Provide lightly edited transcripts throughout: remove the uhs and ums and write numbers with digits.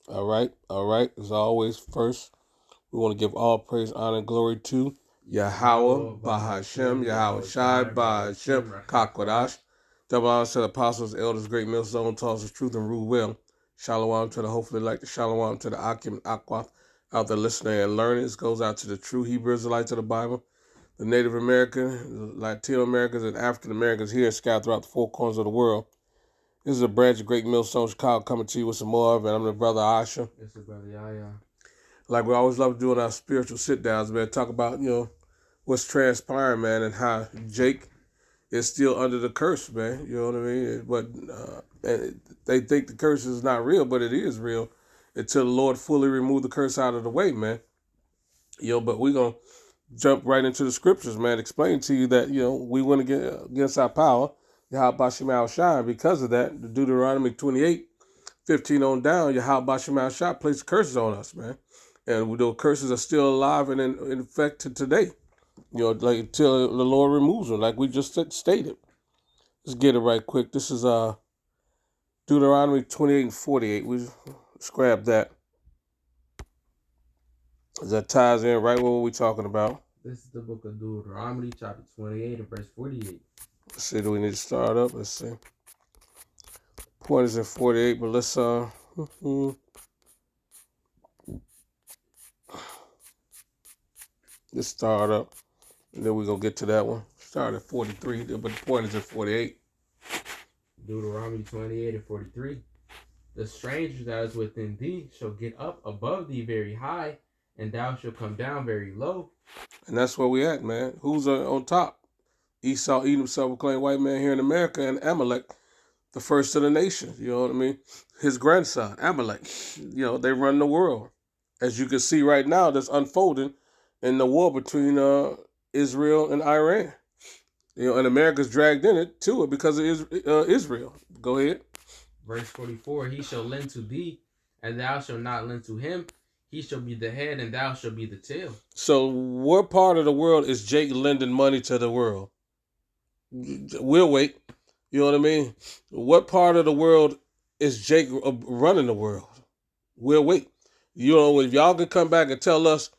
All right, all right. As always, first, we want to give all praise, honor, and glory to Yahweh, Yahweh, Bahashem, Bahashem, Yahweh Yahweh Shai, Shai, Bahashem, Bahashem, Rakakwadash. Kakwadash. Double honor to the apostles, elders, great millstone, tossers, truth, and rule well. Shalom to the hopefully like the shalom to the Akim and Akwath out there listening and learning. This goes out to the true Hebrew Israelites of the Bible, the Native American, Latino Americans, and African Americans here scattered throughout the four corners of the world. This is a branch of Great Millstone Chicago coming to you with some more of it. I'm the brother Asha. This is Brother Yaya. Like we always love doing our spiritual sit downs, man. Talk about, what's transpiring, man, and how Jake is still under the curse, man. You know what I mean? But and they think the curse is not real, but it is real until the Lord fully remove the curse out of the way, man. But we're gonna jump right into the scriptures, man. Explain to you that we went against our power, Yahweh Shemal Shai. Because of that, the Deuteronomy 28:15 on down, Yahweh Shemal Shai placed curses on us, man. And those curses are still alive and in effect to today. Like until the Lord removes them, like we just stated. Let's get it right quick. This is Deuteronomy 28:48. We scrap that. That ties in right with what we're talking about. This is the book of Deuteronomy, chapter 28 and verse 48. Let's see, do we need to start up? Let's see. Point is at 48, but let's let's start up. And then we're gonna get to that one. Start at 43, but the point is at 48. Deuteronomy 28 and 43. The stranger that is within thee shall get up above thee very high, and thou shalt come down very low. And that's where we at, man. Who's on top? Esau, Edom, self-proclaimed white man here in America, and Amalek, the first of the nation. You know what I mean? His grandson, Amalek. They run the world. As you can see right now, that's unfolding in the war between Israel and Iran. And America's dragged in it to it because of Israel. Go ahead. Verse 44, he shall lend to thee, and thou shalt not lend to him. He shall be the head, and thou shalt be the tail. So what part of the world is Jake lending money to the world? We'll wait. You know what I mean? What part of the world is Jake running the world? We'll wait. If y'all can come back and tell us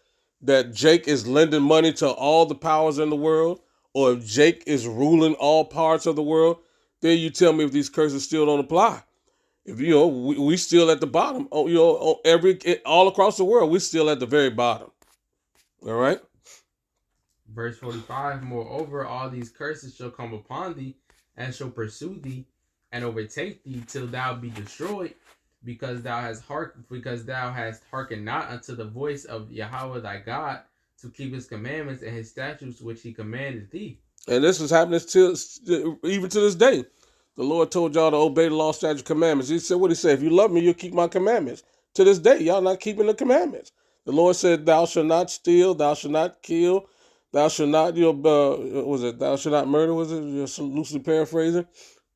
that Jake is lending money to all the powers in the world, or if Jake is ruling all parts of the world, then you tell me if these curses still don't apply. If we still at the bottom. All across the world, we still at the very bottom. All right. Verse 45, moreover, all these curses shall come upon thee, and shall pursue thee, and overtake thee till thou be destroyed, because thou hast hearkened not unto the voice of Yahweh thy God, to keep his commandments and his statutes which he commanded thee. And this is happening even to this day. The Lord told y'all to obey the law, statutes, commandments. He said, what he said? If you love me, you'll keep my commandments. To this day, y'all not keeping the commandments. The Lord said, thou shalt not steal, thou shalt not kill, thou shalt not, thou shalt not murder, was it? Just loosely paraphrasing.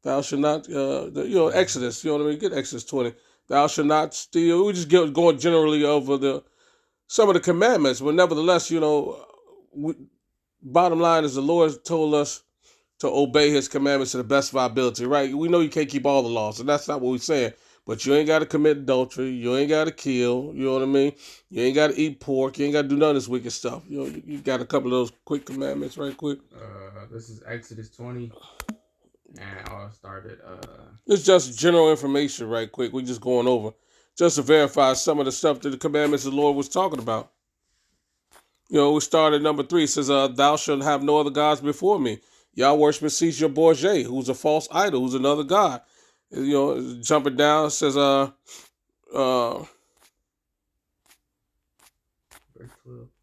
Thou shalt not, Exodus, you know what I mean? Get Exodus 20. Thou shalt not steal. We just going generally over some of the commandments, but nevertheless, bottom line is the Lord told us to obey his commandments to the best of our ability, right? We know you can't keep all the laws, and that's not what we're saying. But you ain't got to commit adultery. You ain't got to kill. You know what I mean? You ain't got to eat pork. You ain't got to do none of this wicked stuff. You got a couple of those quick commandments right quick. This is Exodus 20, and I'll start it. It's just general information right quick. We're just going over just to verify some of the stuff that the commandments the Lord was talking about. We started at number 3. It says, thou shalt have no other gods before me. Y'all worship Caesar Borgia, who's a false idol, who's another god. Jumping down, it says, Verse 12.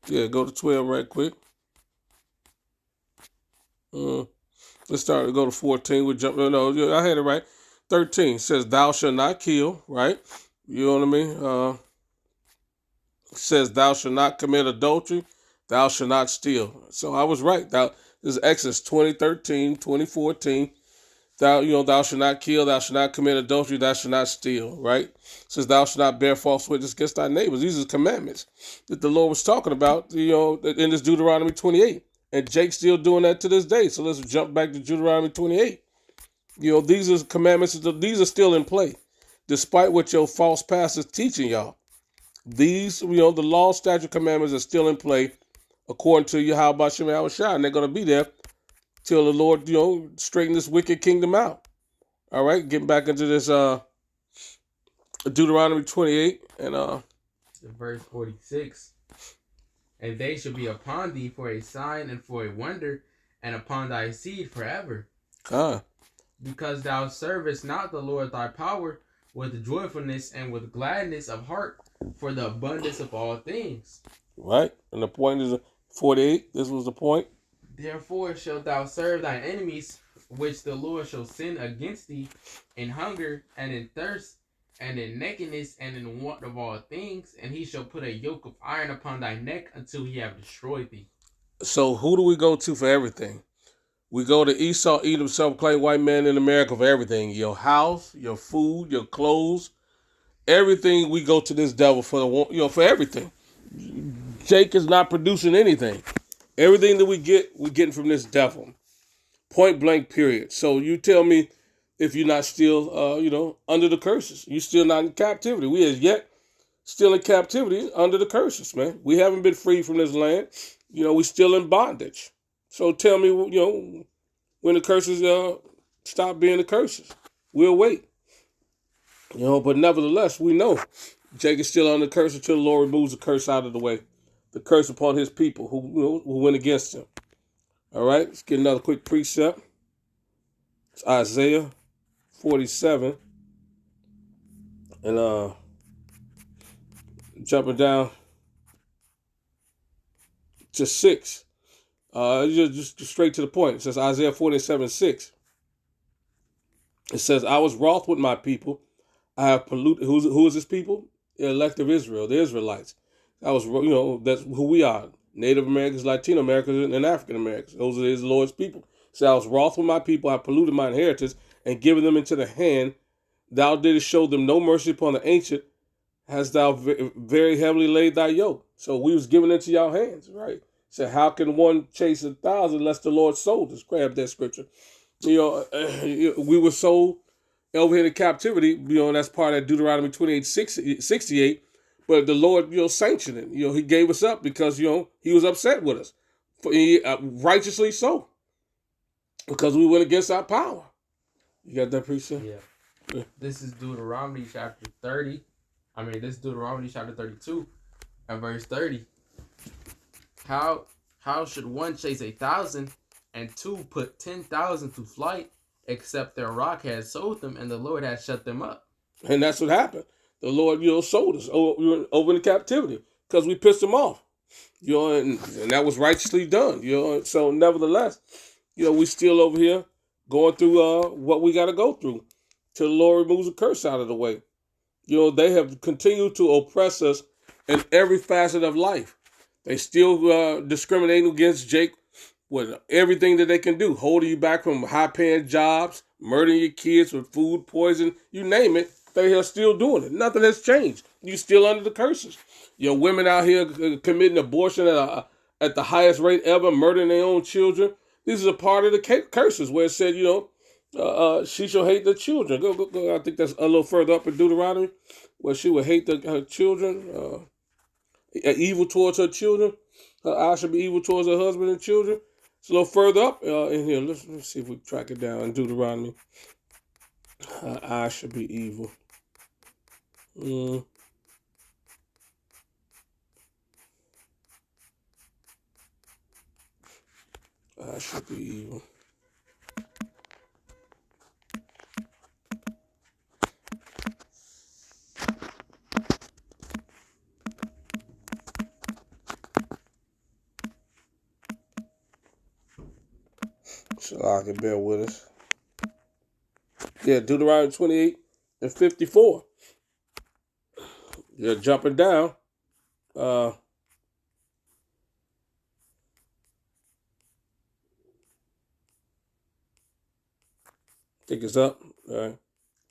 yeah, go to 12 right quick. Let's go to 14. We jump. No, I had it right. 13 says, thou shalt not kill, right? You know what I mean? It says, thou shalt not commit adultery. Thou shalt not steal. So I was right. This is Exodus 20:13, 20:14. Thou shalt not kill, thou shalt not commit adultery, thou shalt not steal, right? It says, thou shalt not bear false witness against thy neighbors. These are the commandments that the Lord was talking about, in this Deuteronomy 28. And Jake's still doing that to this day. So let's jump back to Deuteronomy 28. These are commandments, these are still in play. despite what your false pastors teaching y'all. These, the law, statute, commandments are still in play according to Yahweh Shem Shai, and they're going to be there till the Lord, straighten this wicked kingdom out. All right, getting back into this Deuteronomy 28 and verse 46. And they shall be upon thee for a sign and for a wonder, and upon thy seed forever. Because thou servest not the Lord thy power with joyfulness and with gladness of heart for the abundance of all things. Right, and the point is 48. This was the point. Therefore shalt thou serve thine enemies, which the Lord shall send against thee in hunger and in thirst and in nakedness and in want of all things, and he shall put a yoke of iron upon thy neck until he have destroyed thee. So who do we go to for everything? We go to Esau, Edom, self-proclaimed white man in America for everything. Your house, your food, your clothes, everything. We go to this devil for for everything. Jake is not producing anything. Everything that we're getting from this devil. Point blank, period. So you tell me if you're not still, under the curses. You're still not in captivity. We as yet still in captivity under the curses, man. We haven't been free from this land. We still in bondage. So tell me, when the curses stop being the curses. We'll wait. But nevertheless, we know Jake is still under the curse until the Lord removes the curse out of the way. The curse upon his people who went against him. All right, let's get another quick precept. It's Isaiah 47. And jumping down to 6. Just straight to the point. It says Isaiah 47:6. It says, I was wroth with my people. I have polluted. Who is this people? The elect of Israel, the Israelites. I was, that's who we are. Native Americans, Latino Americans, and African Americans. Those are his Lord's people. So I was wroth with my people. I polluted my inheritance and given them into the hand. Thou didst show them no mercy upon the ancient. Hast thou very heavily laid thy yoke. So we was given into your hands, right? So how can one chase 1,000 lest the Lord sold us? Grab that scripture. We were sold over here in captivity. That's part of Deuteronomy 28:68. But the Lord, sanctioned it. He gave us up because, he was upset with us. Righteously so. Because we went against our power. You got that precept? Yeah. This is Deuteronomy chapter 30. This is Deuteronomy chapter 32 and verse 30. How should one chase 1,000 and two put 10,000 to flight, except their rock has sold them and the Lord has shut them up? And that's what happened. The Lord, sold us. We were over in captivity because we pissed him off. And that was righteously done. So nevertheless, we still over here going through what we got to go through till the Lord removes the curse out of the way. They have continued to oppress us in every facet of life. They still discriminating against Jake with everything that they can do, holding you back from high-paying jobs, murdering your kids with food poison, you name it. They are still doing it. Nothing has changed. You still under the curses. Women out here committing abortion at the highest rate ever, murdering their own children. This is a part of the curses where it said, she shall hate the children. Go. I think that's a little further up in Deuteronomy, where she would hate her children, evil towards her children. Her eye should be evil towards her husband and children. It's a little further up in here. Let's see if we track it down in Deuteronomy. Her eye should be evil. I should be evil. So I can bear with us. Yeah, Deuteronomy 28:54. You're jumping down. I think it's up. All right.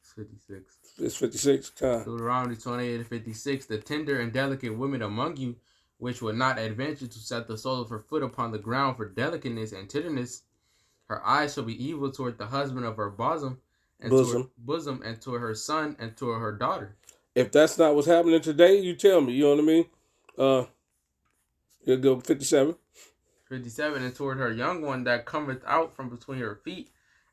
It's 56. It's 56. Deuteronomy 28:56. The tender and delicate women among you, which would not adventure to set the sole of her foot upon the ground for delicateness and tenderness, her eyes shall be evil toward the husband of her bosom, and to her Bosom. bosom, and to her son, and to her daughter. If that's not what's happening today, you tell me. You know what I mean? You'll go 57. 57, and toward her young one that cometh out from between her feet,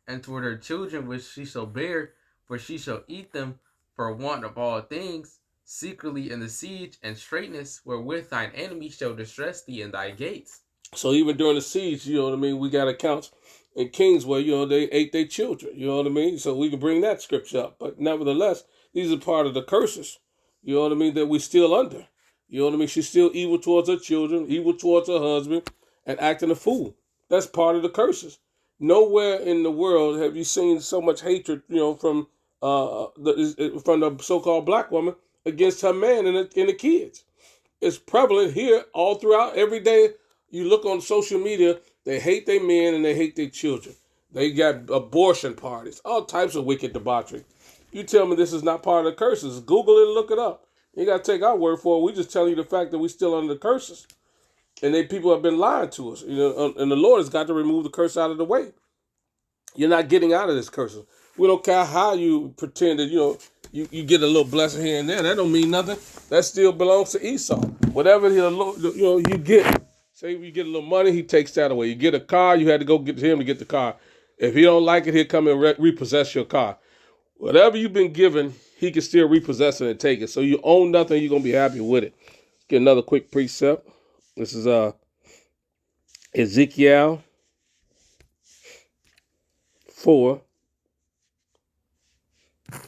and toward her children which she shall bear, for she shall eat them for want of all things, secretly in the siege and straitness, wherewith thine enemy shall distress thee in thy gates. So even during the siege, you know what I mean, we got accounts in Kings where, you know, they ate their children. You know what I mean? So we can bring that scripture up. But nevertheless, these are part of the curses, you know what I mean, that we still under. You know what I mean? She's still evil towards her children, evil towards her husband, and acting a fool. That's part of the curses. Nowhere in the world have you seen so much hatred, you know, from the so-called black woman against her man and the kids. It's prevalent here all throughout. Every day you look on social media, they hate their men and they hate their children. They got abortion parties, all types of wicked debauchery. You tell me this is not part of the curses. Google it and look it up. You got to take our word for it. We just telling you the fact that we still under the curses. And people have been lying to us. You know, and the Lord has got to remove the curse out of the way. You're not getting out of this curses. We don't care how you pretend that, you know, you get a little blessing here and there. That don't mean nothing. That still belongs to Esau. Whatever you get. Say you get a little money, he takes that away. You get a car, you had to go get him to get the car. If he don't like it, he'll come and repossess your car. Whatever you've been given, he can still repossess it and take it. So you own nothing, you're going to be happy with it. Let's get another quick precept. This is Ezekiel 4.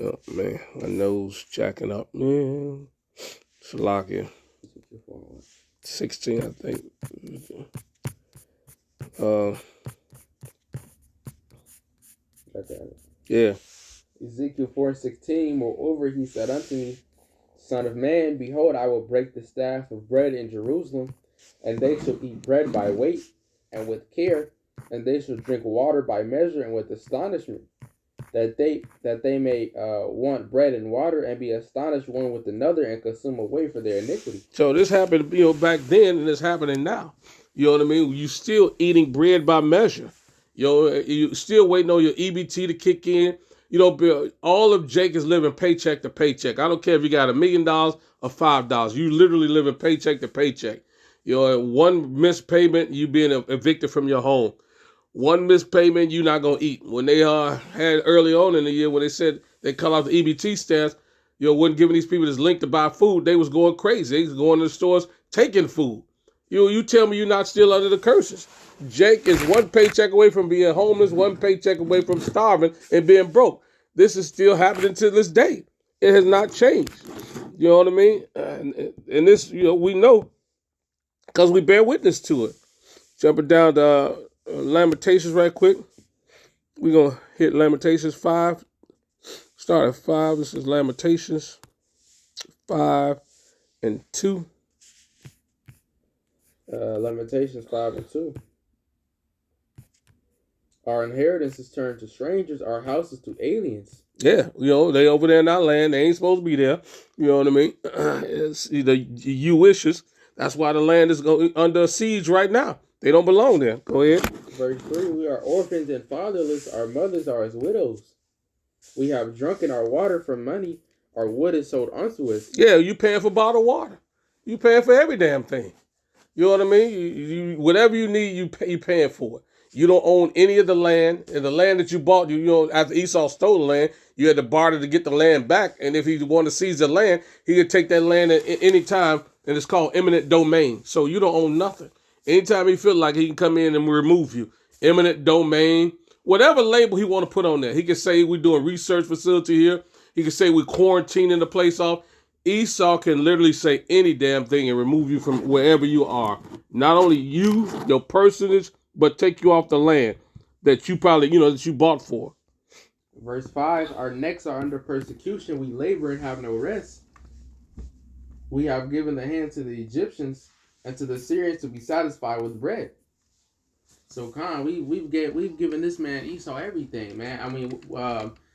Oh, man, my nose jacking up, man. Salakia. 16, I think. Yeah. Ezekiel 4:16. Moreover, he said unto me, Son of man, behold, I will break the staff of bread in Jerusalem, and they shall eat bread by weight and with care, and they shall drink water by measure and with astonishment, that they may want bread and water, and be astonished one with another, and consume away for their iniquity. So this happened, you know, back then, and it's happening now. You know what I mean? You still eating bread by measure. You know, you still waiting on your EBT to kick in. You know, all of Jake is living paycheck to paycheck. I don't care if you got $1 million or $5. You literally living paycheck to paycheck. You know, one missed payment, you being evicted from your home. One missed payment, you're not going to eat. When they had early on in the year when they said they cut off the EBT stamps, you know, wasn't giving these people this link to buy food, they was going crazy. They was going to the stores taking food. You tell me you're not still under the curses. Jake is one paycheck away from being homeless, one paycheck away from starving and being broke. This is still happening to this day. It has not changed. You know what I mean? And this, you know, we know because we bear witness to it. Jumping down to Lamentations right quick. We're going to hit Lamentations 5. Start at 5. This is Lamentations 5 and 2. Lamentations 5 and 2. Our inheritance is turned to strangers, our houses to aliens. Yeah, you know, they over there in our land. They ain't supposed to be there. You know what I mean? It's the you wishes. That's why the land is under siege right now. They don't belong there. Go ahead. Verse 3, we are orphans and fatherless. Our mothers are as widows. We have drunken our water for money. Our wood is sold unto us. Yeah, you paying for bottled water. You paying for every damn thing. You know what I mean? You whatever you need, you paying for it. You don't own any of the land. And the land that you bought, you know, after Esau stole the land, you had to barter to get the land back. And if he wanted to seize the land, he could take that land at any time, and it's called eminent domain. So you don't own nothing. Anytime he feel like he can come in and remove you. Eminent domain. Whatever label he want to put on there. He can say we're doing research facility here. He can say we're quarantining the place off. Esau can literally say any damn thing and remove you from wherever you are. Not only you, your personage, but take you off the land that you probably, you know, that you bought for. Verse 5, our necks are under persecution. We labor and have no rest. We have given the hand to the Egyptians and to the Syrians to be satisfied with bread. So, Khan, we've given this man Esau everything, man. I mean,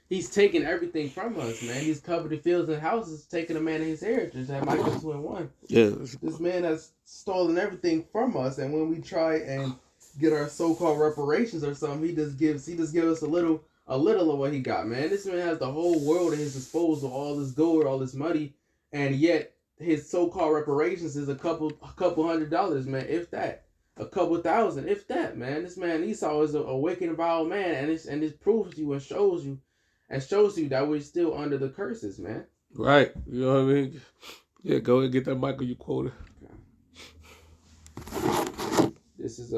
he's taken everything from us, man. He's covered the fields and houses, taking a man of his heritage. At Micah 2:1. Yeah. This man has stolen everything from us, and when we try and get our so-called reparations or something, he just gives us a little a little of what he got, man. This man has the whole world at his disposal, all this gold, all this money, and yet his so-called reparations is a couple $100, man, if that. A couple thousand, if that, man. This man Esau is a wicked and vile man, and this proves you and shows you that we're still under the curses, man. Right. You know what I mean? Yeah, go ahead and get that Michael you quoted. This is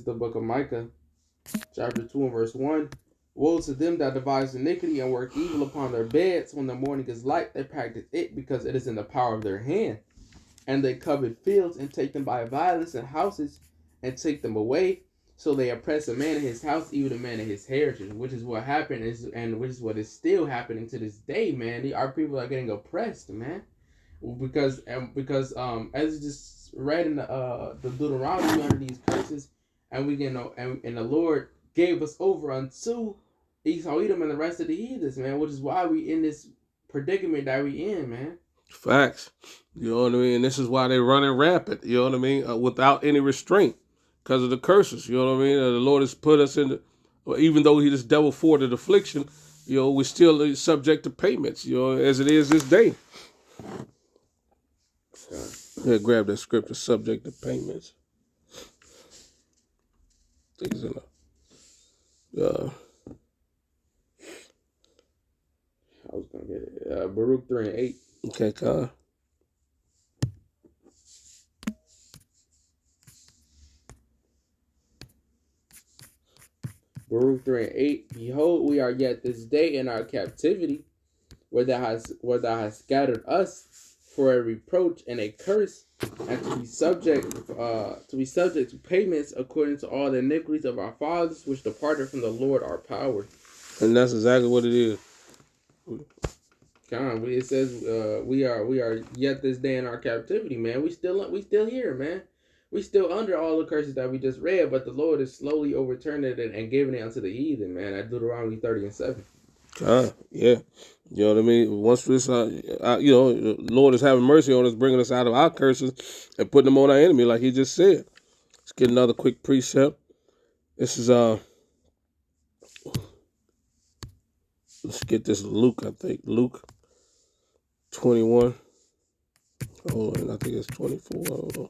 the book of Micah, chapter 2 and verse 1. Woe to them that devise iniquity and work evil upon their beds. When the morning is light, they practice it, because it is in the power of their hand. And they covet fields and take them by violence, and houses and take them away. So they oppress a man in his house, even a man in his heritage, which is what happened, and which is what is still happening to this day, man. Our people are getting oppressed, man, because as you just read in the Deuteronomy, under these curses, and we and the Lord gave us over unto Esau, Edom, and the rest of the heathens, man, which is why we in this predicament that we in, man. Facts. You know what I mean? And this is why they're running rampant, you know what I mean, without any restraint, because of the curses, you know what I mean? The Lord has put us in, even though he just devil forwarded affliction, you know, we're still subject to payments, you know, as it is this day. Yeah, grab that scripture, subject to payments. Things in I was going to get it. Baruch 3 and 8. Okay, Con. Baruch 3 and 8. Behold, we are yet this day in our captivity, where thou hast scattered us for a reproach and a curse, and to be subject to payments according to all the iniquities of our fathers, which departed from the Lord our power. And that's exactly what it is. It says we are yet this day in our captivity, man. We still here, man. We still under all the curses that we just read, but the Lord is slowly overturning it and giving it unto the heathen, man. At Deuteronomy 30 and 7. Yeah. You know what I mean? Once this, Lord is having mercy on us, bringing us out of our curses and putting them on our enemy, like he just said. Let's get another quick precept. This is, let's get this Luke, I think. Luke 21. Hold on, I think it's 24. Hold on.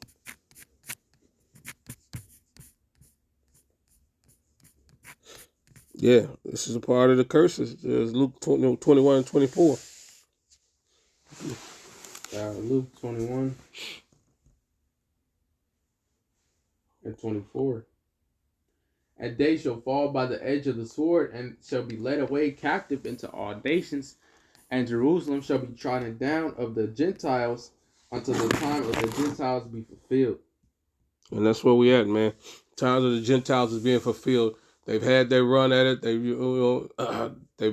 Yeah, this is a part of the curses. There's Luke 21 and 24. Luke 21 and 24. And they shall fall by the edge of the sword, and shall be led away captive into all nations, and Jerusalem shall be trodden down of the Gentiles until the time of the Gentiles be fulfilled. And that's where we at, man. Times of the Gentiles is being fulfilled. They've had their run at it. They've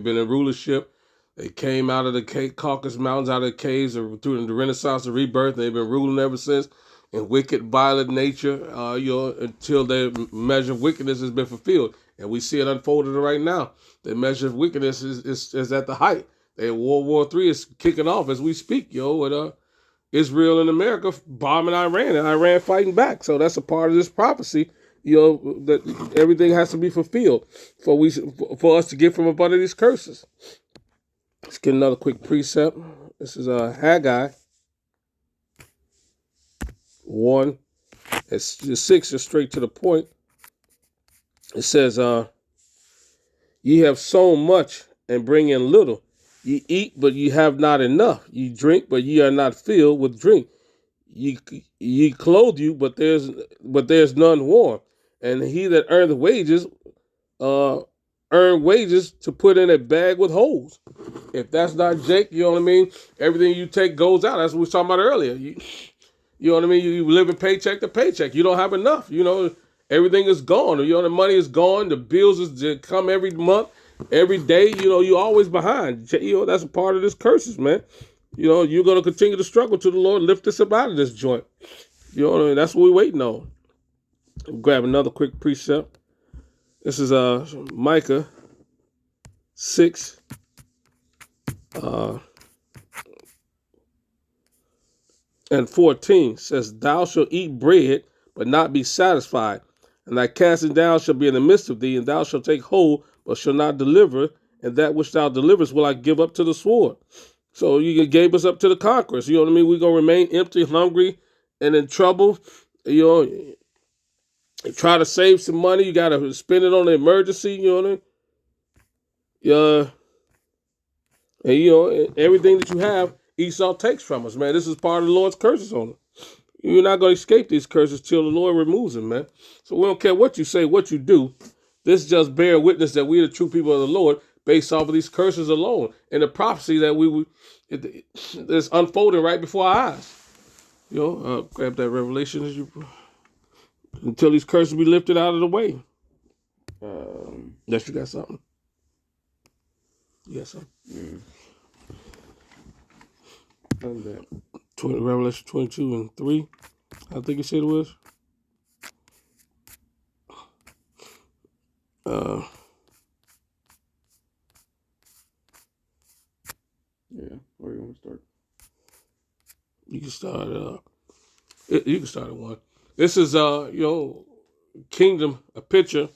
been in rulership. They came out of the Caucasus Mountains, out of the caves, through the Renaissance, the rebirth. They've been ruling ever since in wicked, violent nature, until their measure of wickedness has been fulfilled. And we see it unfolding right now. The measure of wickedness is at the height. World War III is kicking off as we speak, with Israel and America bombing Iran, and Iran fighting back. So that's a part of this prophecy, that everything has to be fulfilled for us to get from up under these curses. Let's get another quick precept. This is Haggai 1. It's 6 is straight to the point. It says, ye have sown much and bring in little. Ye eat, but ye have not enough. Ye drink, but ye are not filled with drink. Ye clothe you, but there's none warm. And he that earneth wages, earn wages to put in a bag with holes. If that's not Jake, you know what I mean? Everything you take goes out. That's what we were talking about earlier. You know what I mean? You live in paycheck to paycheck. You don't have enough. Everything is gone. The money is gone. The bills come every month, every day. You always behind. That's a part of this curses, man. You're going to continue to struggle till the Lord lift us up out of this joint. You know what I mean? That's what we're waiting on. Grab another quick precept. This is Micah 6. And 14 says, thou shalt eat bread, but not be satisfied, And thy casting down shall be in the midst of thee, and thou shalt take hold, but shalt not deliver, and that which thou deliverest will I give up to the sword. So you gave us up to the conquerors. You know what I mean? We're going to remain empty, hungry, and in trouble. You know, try to save some money. You got to spend it on an emergency. You know what I mean? Yeah. And, you know, everything that you have, Esau takes from us, man. This is part of the Lord's curses on us. You're not going to escape these curses till the Lord removes them, man. So we don't care what you say, what you do. This just bear witness that we are the true people of the Lord based off of these curses alone and the prophecy that it's unfolding right before our eyes. You know, grab that revelation as you until these curses be lifted out of the way. Unless you got something. You got something? That. Revelation 22 and 3, I think you said it was. Yeah, where you want to start? You can start. You can start at one. This is you know, kingdom, a picture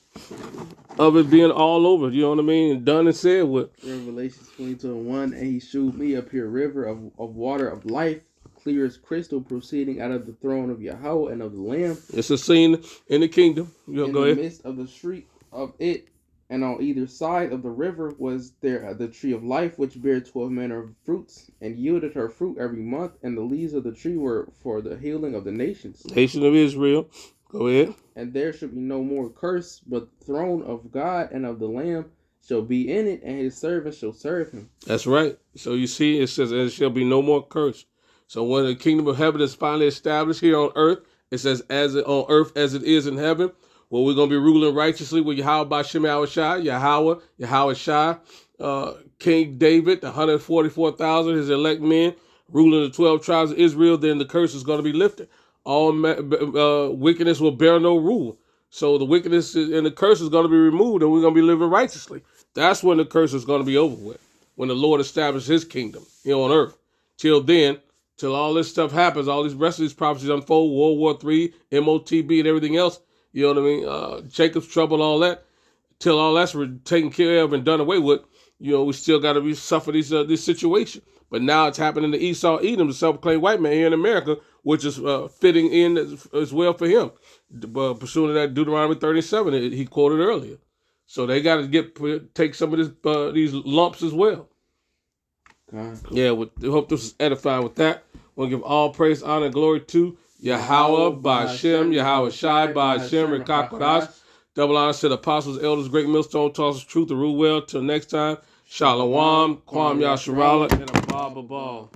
of it being all over. You know what I mean? And done and said with. Revelation 22:1, and he shewed me a pure river of water of life, clear as crystal, proceeding out of the throne of Yahweh and of the Lamb. It's a scene in the kingdom. You know, go ahead. In the midst of the street of it, and on either side of the river was there the tree of life, which bare 12 manner of fruits, and yielded her fruit every month, and the leaves of the tree were for the healing of the nations. Nation of Israel. Go ahead. And there shall be no more curse, but the throne of God and of the Lamb shall be in it, and his servants shall serve him. That's right. So you see, it says, there shall be no more curse. So when the kingdom of heaven is finally established here on earth, it says, on earth as it is in heaven. Well, we're going to be ruling righteously with Yahweh Bashem Yahushai, Yahweh Shai, King David, the 144,000, his elect men, ruling the 12 tribes of Israel. Then the curse is going to be lifted. All wickedness will bear no rule. So the wickedness and the curse is going to be removed, and we're going to be living righteously. That's when the curse is going to be over with, when the Lord establishes his kingdom here on earth. Till then, till all this stuff happens, all these rest of these prophecies unfold, World War III, MOTB, and everything else, you know what I mean? Jacob's trouble, all that. Till all that's taken care of and done away with, you know, we still got to suffer this situation. But now it's happening to Esau Edom, the self-proclaimed white man here in America, which is fitting in as well for him. Pursuing that Deuteronomy 37 he quoted earlier. So they got to take some of these lumps as well. God. Yeah, we hope this is edifying with that. We'll give all praise, honor, and glory to Yahweh, Ba'Shem, Yahweh Shai, Ba'Shem, Rekakwadash. Double honor to the apostles, elders, great millstone, tosses truth, to rule well. Till next time, Shalom, Kwam Yasharala, and a Baba Ball.